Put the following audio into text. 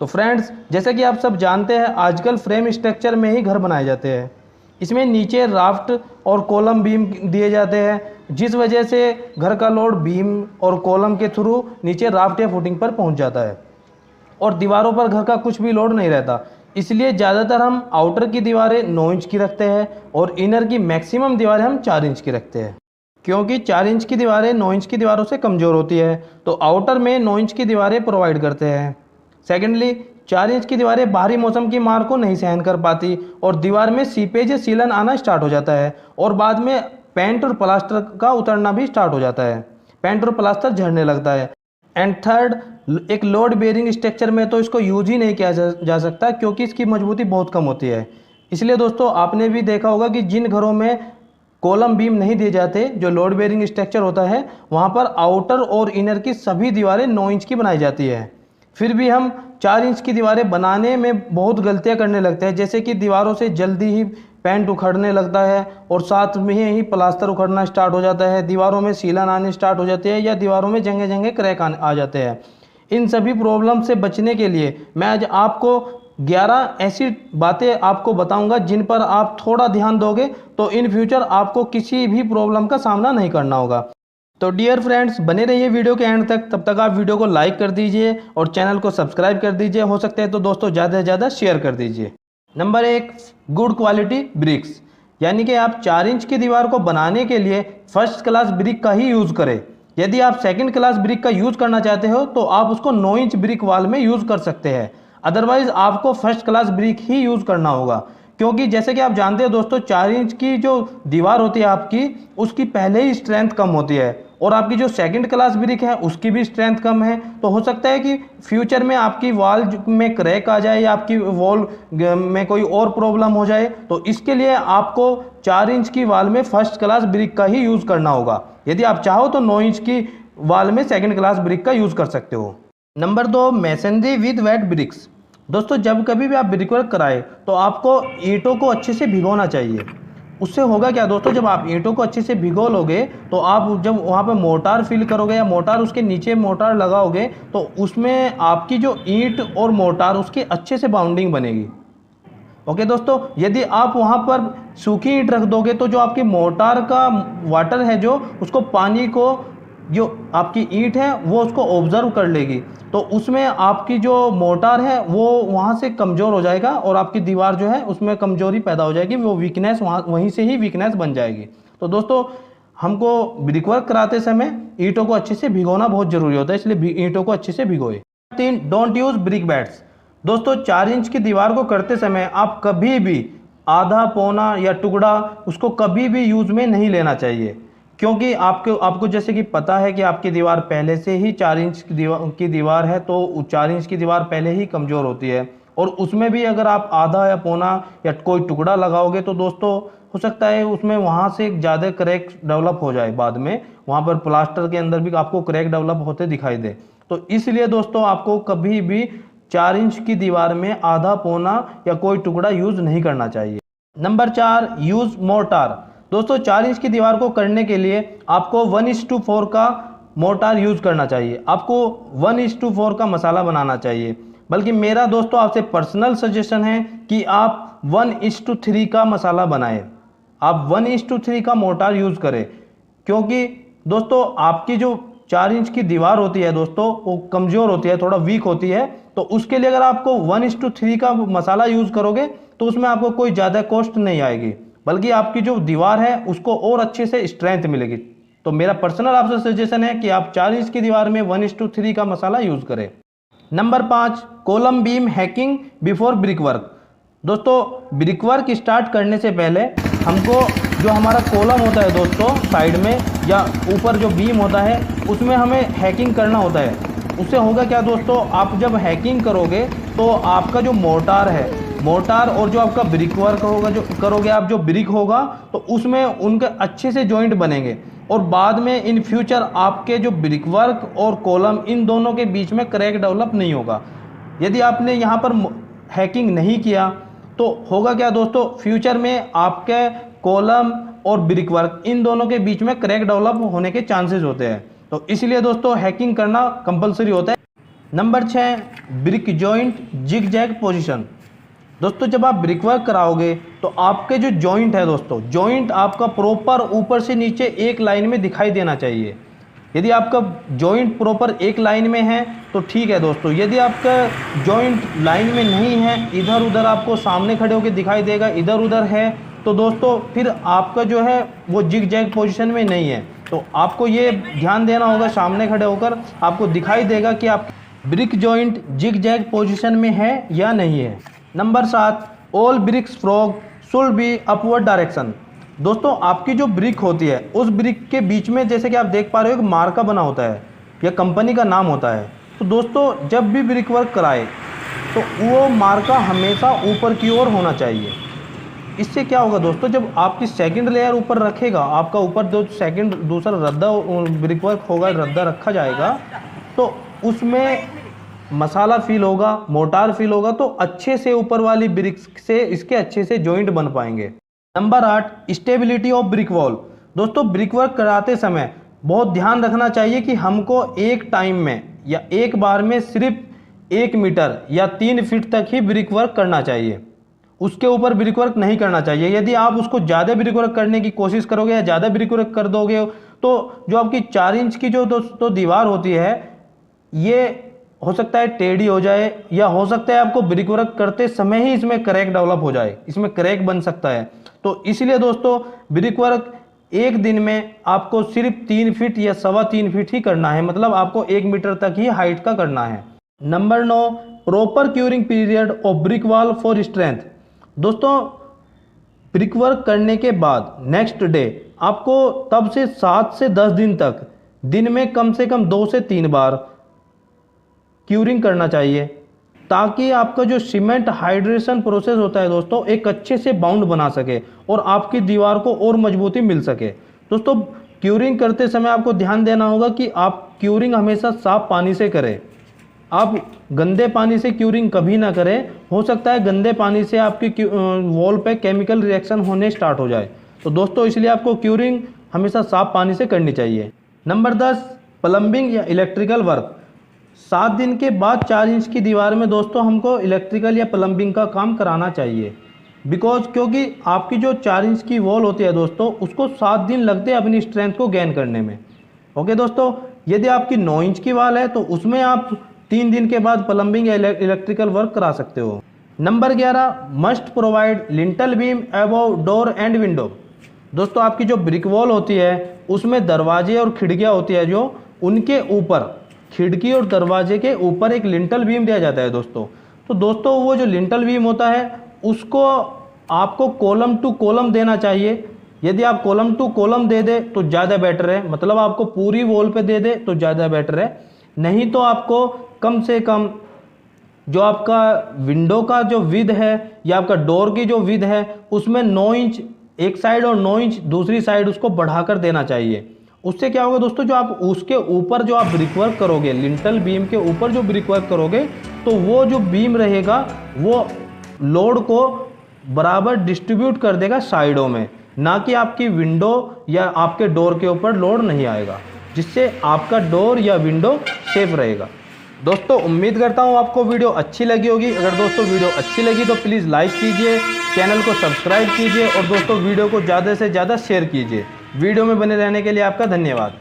तो फ्रेंड्स, जैसे कि आप सब जानते हैं, आजकल फ्रेम स्ट्रक्चर में ही घर बनाए जाते हैं। इसमें नीचे राफ्ट और कॉलम बीम दिए जाते हैं, जिस वजह से घर का लोड बीम और कॉलम के थ्रू नीचे राफ्ट या फुटिंग पर पहुंच जाता है और दीवारों पर घर का कुछ भी लोड नहीं रहता। इसलिए ज़्यादातर हम आउटर की दीवारें 9 इंच की रखते हैं और इनर की मैक्सिमम दीवारें हम 4 इंच की रखते हैं, क्योंकि 4 इंच की दीवारें 9 इंच की दीवारों से कमज़ोर होती है। तो आउटर में 9 इंच की दीवारें प्रोवाइड करते हैं। सेकेंडली, 4 इंच की दीवारें बाहरी मौसम की मार को नहीं सहन कर पाती और दीवार में सीपेज या सीलन आना स्टार्ट हो जाता है और बाद में पेंट और प्लास्टर का उतरना भी स्टार्ट हो जाता है। पेंट और प्लास्टर झड़ने लगता है। एंड थर्ड, एक लोड बेयरिंग स्ट्रक्चर में तो इसको यूज ही नहीं किया जा सकता, क्योंकि इसकी मजबूती बहुत कम होती है। इसलिए दोस्तों, आपने भी देखा होगा कि जिन घरों में कॉलम बीम नहीं दिए जाते, जो लोड बेयरिंग स्ट्रक्चर होता है, वहाँ पर आउटर और इनर की सभी दीवारें 9 इंच की बनाई जाती है। फिर भी हम 4 इंच की दीवारें बनाने में बहुत गलतियां करने लगते हैं, जैसे कि दीवारों से जल्दी ही पेंट उखड़ने लगता है और साथ में ही प्लास्टर उखड़ना स्टार्ट हो जाता है, दीवारों में सीलन आने स्टार्ट हो जाती है या दीवारों में जगह जगह क्रैक आ जाते हैं। इन सभी प्रॉब्लम से बचने के लिए मैं आज आपको 11 ऐसी बातें आपको बताऊंगा जिन पर आप थोड़ा ध्यान दोगे तो इन फ्यूचर आपको किसी भी प्रॉब्लम का सामना नहीं करना होगा। तो डियर फ्रेंड्स, बने रहिए वीडियो के एंड तक। तब तक आप वीडियो को लाइक कर दीजिए और चैनल को सब्सक्राइब कर दीजिए। हो सकता है तो दोस्तों ज़्यादा से ज़्यादा शेयर कर दीजिए। नंबर 1, गुड क्वालिटी ब्रिक्स, यानी कि आप 4 इंच की दीवार को बनाने के लिए फर्स्ट क्लास ब्रिक का ही यूज़ करें। यदि आप सेकंड क्लास ब्रिक का यूज़ करना चाहते हो तो आप उसको 9 इंच ब्रिक वाल में यूज़ कर सकते हैं। अदरवाइज आपको फर्स्ट क्लास ब्रिक ही यूज़ करना होगा, क्योंकि जैसे कि आप जानते हो दोस्तों, 4 इंच की जो दीवार होती है आपकी, उसकी पहले ही स्ट्रेंथ कम होती है और आपकी जो सेकंड क्लास ब्रिक है उसकी भी स्ट्रेंथ कम है। तो हो सकता है कि फ्यूचर में आपकी वॉल में क्रैक आ जाए या आपकी वॉल में कोई और प्रॉब्लम हो जाए। तो इसके लिए आपको 4 इंच की वॉल में फर्स्ट क्लास ब्रिक का ही यूज़ करना होगा। यदि आप चाहो तो 9 इंच की वॉल में सेकंड क्लास ब्रिक का यूज़ कर सकते हो। Number 2, masonry with wet bricks. दोस्तों, जब कभी भी आप ब्रिकवर्क कराएं तो आपको ईंटों को अच्छे से भिगोना चाहिए। उससे होगा क्या दोस्तों, जब आप ईंटों को अच्छे से भिगो लोगे तो आप जब वहाँ पे मोटार फिल करोगे या मोटार उसके नीचे मोटार लगाओगे तो उसमें आपकी जो ईंट और मोटार उसकी अच्छे से बाउंडिंग बनेगी। ओके दोस्तों, यदि आप वहाँ पर सूखी ईंट रख दोगे तो जो आपकी मोटार का वाटर है जो उसको पानी को जो आपकी ईंट है वो उसको ऑब्जर्व कर लेगी, तो उसमें आपकी जो मोटार है वो वहाँ से कमज़ोर हो जाएगा और आपकी दीवार जो है उसमें कमज़ोरी पैदा हो जाएगी, वो वीकनेस वहीं से ही वीकनेस बन जाएगी। तो दोस्तों, हमको ब्रिकवर्क कराते समय ईंटों को अच्छे से भिगोना बहुत ज़रूरी होता है, इसलिए ईंटों को अच्छे से भिगोए। 3, डोंट यूज़ ब्रिक बैट्स। दोस्तों, 4 इंच की दीवार को करते समय आप कभी भी आधा पौना या टुकड़ा उसको कभी भी यूज़ में नहीं लेना चाहिए, क्योंकि आपको जैसे कि पता है कि आपकी दीवार पहले से ही 4 इंच की दीवार है, तो 4 इंच की दीवार पहले ही कमज़ोर होती है और उसमें भी अगर आप आधा या पौना या कोई टुकड़ा लगाओगे तो दोस्तों हो सकता है उसमें वहाँ से ज़्यादा क्रैक डेवलप हो जाए, बाद में वहाँ पर प्लास्टर के अंदर भी आपको क्रैक डेवलप होते दिखाई दे। तो इसलिए दोस्तों, आपको कभी भी 4 इंच की दीवार में आधा पौना या कोई टुकड़ा यूज़ नहीं करना चाहिए। Number 4, use mortar. दोस्तों, 4 इंच की दीवार को करने के लिए आपको 1:4 का मोर्टार यूज़ करना चाहिए। आपको 1:4 का मसाला बनाना चाहिए। बल्कि मेरा दोस्तों आपसे पर्सनल सजेशन है कि आप 1:3 का मसाला बनाएं। आप 1:3 का मोर्टार यूज़ करें, क्योंकि दोस्तों आपकी जो 4 इंच की दीवार होती है दोस्तों वो कमज़ोर होती है, थोड़ा वीक होती है। तो उसके लिए अगर आपको 1:3 का मसाला यूज़ करोगे तो उसमें आपको कोई ज़्यादा कॉस्ट नहीं आएगी, बल्कि आपकी जो दीवार है उसको और अच्छे से स्ट्रेंथ मिलेगी। तो मेरा पर्सनल आपसे सजेशन है कि आप 4 इंच की दीवार में 1:3 का मसाला यूज़ करें। Number 5, column beam hacking before brickwork. दोस्तों, ब्रिकवर्क स्टार्ट करने से पहले हमको जो हमारा कॉलम होता है दोस्तों साइड में या ऊपर जो बीम होता है उसमें हमें हैकिंग करना होता है। उससे होगा क्या दोस्तों, आप जब हैकिंग करोगे तो आपका जो मोर्टार है, मोर्टार और जो आपका ब्रिक वर्क होगा, जो करोगे आप जो ब्रिक होगा, तो उसमें उनके अच्छे से जॉइंट बनेंगे और बाद में इन फ्यूचर आपके जो ब्रिक वर्क और कॉलम इन दोनों के बीच में क्रैक डेवलप नहीं होगा। यदि आपने यहाँ पर हैकिंग नहीं किया तो होगा क्या दोस्तों, फ्यूचर में आपके कॉलम और ब्रिक वर्क इन दोनों के बीच में क्रैक डेवलप होने के चांसेस होते हैं। तो इसलिए दोस्तों हैकिंग करना कंपलसरी होता है। Number 6, brick joint zig zag position. दोस्तों जब आप ब्रिक वर्क कराओगे तो आपके जो जॉइंट है दोस्तों, जॉइंट आपका प्रॉपर ऊपर से नीचे एक लाइन में दिखाई देना चाहिए। यदि आपका जॉइंट प्रॉपर एक लाइन में है तो ठीक है दोस्तों। यदि आपका जॉइंट लाइन में नहीं है, इधर उधर आपको सामने खड़े होकर दिखाई देगा, इधर उधर है, तो दोस्तों फिर आपका जो है वो जिग जैग पोजीशन में नहीं है। तो आपको ये ध्यान देना होगा, सामने खड़े होकर आपको दिखाई देगा कि आप brick joint zig zag position में है या नहीं है। Number 7, all bricks frog should be upward direction. दोस्तों आपकी जो ब्रिक होती है उस ब्रिक के बीच में जैसे कि आप देख पा रहे हो एक मार्का बना होता है या कंपनी का नाम होता है। तो दोस्तों जब भी ब्रिक वर्क कराए तो वो मार्का हमेशा ऊपर की ओर होना चाहिए। इससे क्या होगा दोस्तों, जब आपकी सेकंड लेयर ऊपर रखेगा, आपका ऊपर जो सेकंड दूसरा रद्दा ब्रिक वर्क होगा, रद्दा रखा जाएगा, तो उसमें मसाला फील होगा, मोटार फील होगा, तो अच्छे से ऊपर वाली ब्रिक्स से इसके अच्छे से जॉइंट बन पाएंगे। Number 8, stability of brick wall. दोस्तों ब्रिक वर्क कराते समय बहुत ध्यान रखना चाहिए कि हमको एक टाइम में या एक बार में सिर्फ 1 मीटर या 3 फीट तक ही ब्रिक वर्क करना चाहिए, उसके ऊपर ब्रिक वर्क नहीं करना चाहिए। यदि आप उसको ज़्यादा ब्रिक वर्क करने की कोशिश करोगे या ज़्यादा ब्रिक वर्क कर दोगे तो जो आपकी 4 इंच की जो दोस्तों दीवार होती है, ये हो सकता है टेढ़ी हो जाए, या हो सकता है आपको ब्रिक वर्क करते समय ही इसमें क्रैक डेवलप हो जाए, इसमें क्रैक बन सकता है। तो इसलिए दोस्तों ब्रिक वर्क एक दिन में आपको सिर्फ 3 फीट या 3.25 फीट ही करना है, मतलब आपको 1 मीटर तक ही हाइट का करना है। Number 9, proper curing period of brick wall for strength. दोस्तों ब्रिक वर्क करने के बाद नेक्स्ट डे आपको तब से 7 से 10 दिन तक दिन में कम से कम 2 से 3 बार क्यूरिंग करना चाहिए, ताकि आपका जो सीमेंट हाइड्रेशन प्रोसेस होता है दोस्तों एक अच्छे से बाउंड बना सके और आपकी दीवार को और मजबूती मिल सके। दोस्तों क्यूरिंग करते समय आपको ध्यान देना होगा कि आप क्यूरिंग हमेशा साफ पानी से करें, आप गंदे पानी से क्यूरिंग कभी ना करें। हो सकता है गंदे पानी से आपकी वॉल पे केमिकल रिएक्शन होने स्टार्ट हो जाए, तो दोस्तों इसलिए आपको क्यूरिंग हमेशा साफ पानी से करनी चाहिए। नंबर 10, प्लम्बिंग या इलेक्ट्रिकल वर्क। 7 दिन के बाद 4 इंच की दीवार में दोस्तों हमको इलेक्ट्रिकल या प्लम्बिंग का काम कराना चाहिए, क्योंकि आपकी जो 4 इंच की वॉल होती है दोस्तों उसको 7 दिन लगते हैं अपनी स्ट्रेंथ को गेन करने में। ओके दोस्तों, यदि आपकी 9 इंच की वॉल है तो उसमें आप 3 दिन के बाद प्लम्बिंग या इलेक्ट्रिकल वर्क करा सकते हो। Number 11, must provide lintel beam above door and window. दोस्तों आपकी जो ब्रिक वॉल होती है उसमें दरवाजे और खिड़कियाँ होती है, जो उनके ऊपर खिड़की और दरवाजे के ऊपर एक लिंटल बीम दिया जाता है दोस्तों। तो दोस्तों वो जो लिंटल बीम होता है उसको आपको कॉलम टू कॉलम देना चाहिए। यदि आप कॉलम टू कॉलम दे दे तो ज़्यादा बेटर है, मतलब आपको पूरी वॉल पे दे दे तो ज़्यादा बेटर है। नहीं तो आपको कम से कम जो आपका विंडो का जो विड्थ है या आपका डोर की जो विड्थ है उसमें 9 इंच एक साइड और 9 इंच दूसरी साइड उसको बढ़ाकर देना चाहिए। उससे क्या होगा दोस्तों, जो आप उसके ऊपर जो आप ब्रिक वर्क करोगे, लिंटल बीम के ऊपर जो ब्रिक वर्क करोगे, तो वो जो बीम रहेगा वो लोड को बराबर डिस्ट्रीब्यूट कर देगा साइडों में, ना कि आपकी विंडो या आपके डोर के ऊपर लोड नहीं आएगा, जिससे आपका डोर या विंडो सेफ रहेगा। दोस्तों उम्मीद करता हूँ आपको वीडियो अच्छी लगी होगी। अगर दोस्तों वीडियो अच्छी लगी तो प्लीज़ लाइक कीजिए, चैनल को सब्सक्राइब कीजिए और दोस्तों वीडियो को ज़्यादा से ज़्यादा शेयर कीजिए। वीडियो में बने रहने के लिए आपका धन्यवाद।